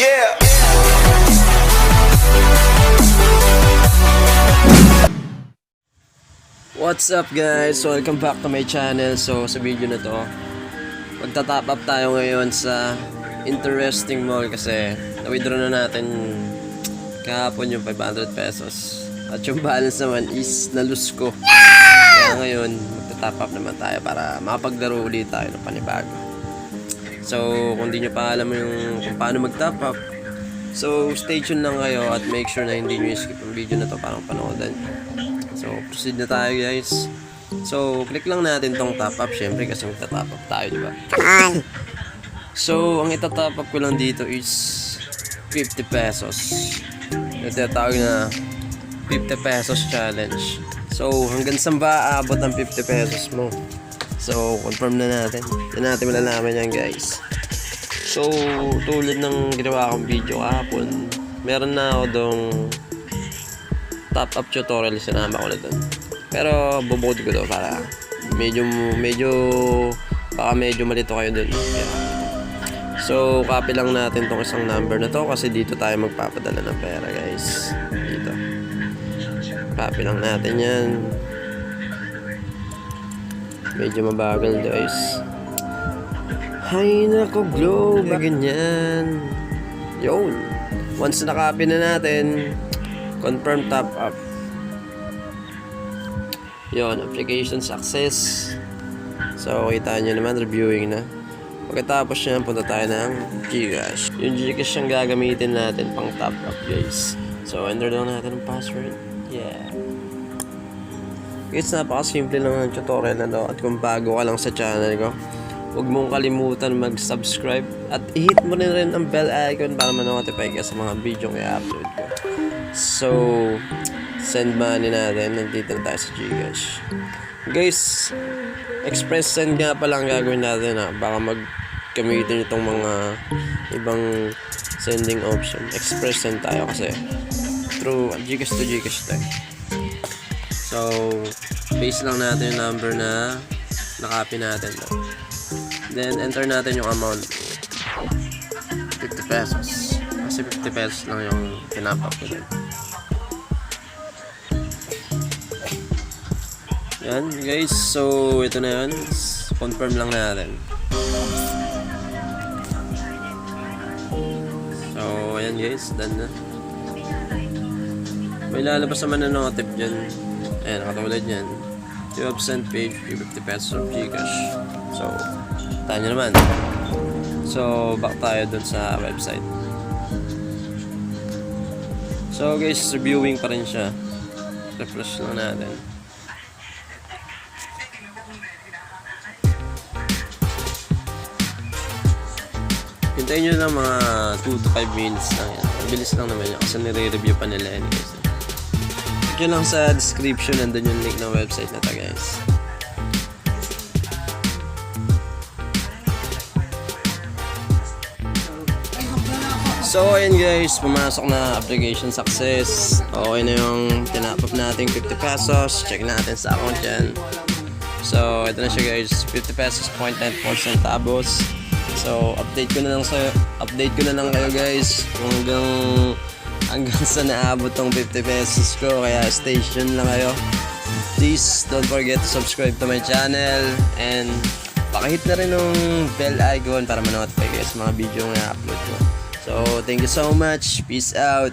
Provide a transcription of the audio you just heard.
Yeah. What's up guys? Welcome back to my channel. So sa video na to, magta-top up tayo ngayon sa interesting mall kasi na-withdraw na natin kahapon yung 500 pesos. At yung balance naman is nalus ko. Kaya ngayon, magta-top up naman tayo para makapaglaro ulit tayo ng panibago. So kung di nyo pa alam yung kung paano mag-top up, so stay tuned lang kayo at make sure na hindi nyo skip yung video na to para panoodan. So proceed na tayo guys. So click lang natin tong top up syempre kasi magta-top up tayo, diba? So ang ita-top up ko lang dito is 50 pesos. Ito tawag na 50 pesos challenge. So hanggang saan ba aabot ang 50 pesos mo? So confirm na natin. Yan natin malalaman yan guys. So tulad ng ginawa kong video kahapon, meron na ako dong top up tutorial, sinama ko na dun. Pero bubukod ko to para medyo baka medyo malito kayo dun. Yeah. So copy lang natin tong isang number na to kasi dito tayo magpapadala ng pera guys. Dito copy lang natin yan. Medyo mabagal guys. Hay nako, globe, ganyan. Yun, once na-copy na natin, confirm top up. Yun, application success. So kita nyo naman, reviewing na. Pagkatapos yan, punta tayo ng Gcash. Yung Gcash yung gagamitin natin pang top up guys. So enter lang natin ang password. Yeah. Guys, napakasimple lang ng tutorial na to. At kung bago ka lang sa channel ko, huwag mong kalimutan mag-subscribe at i-hit mo rin ang bell icon para ma-notify ka sa mga video yung i-upload ko. So send money natin. Nandito na tayo sa Gcash guys. Express send nga pa lang gagawin natin ha. Baka mag-gamitin itong mga ibang sending option. Express send tayo kasi through Gcash to Gcash tayo. So paste lang natin yung number na nakopy natin to. Then enter natin yung amount, 50 pesos kasi 50 pesos lang yung pinap-up ko din. Yan guys, so ito na yun, confirm lang natin. So ayan guys, done na. May lalabas naman na notif dyan. Ayan, nakatulad yan. You have sent paid 50 pesos of Gcash. So tayo naman. So back tayo dun sa website. So guys, reviewing pa rin siya. Refresh lang natin. Hintayin nyo lang mga 2 to 5 minutes lang yan. Bilis lang naman yan kasi nire-review pa nila yan guys. Check nyo lang sa description, nandun yung link ng website na to guys. So ayun guys, pumasok na, application success. Okay na yung tinap up nating 50 pesos. Check natin sa account yan. So ito na siya guys, 50 pesos 0.94 centavos. So update ko na lang kayo guys kung hanggang sa naabot tong 50 pesos ko. Kaya stay tuned lang kayo. Please don't forget to subscribe to my channel and pakihit na rin yung bell icon para ma-notify kayo sa mga video na upload ko. So thank you so much. Peace out.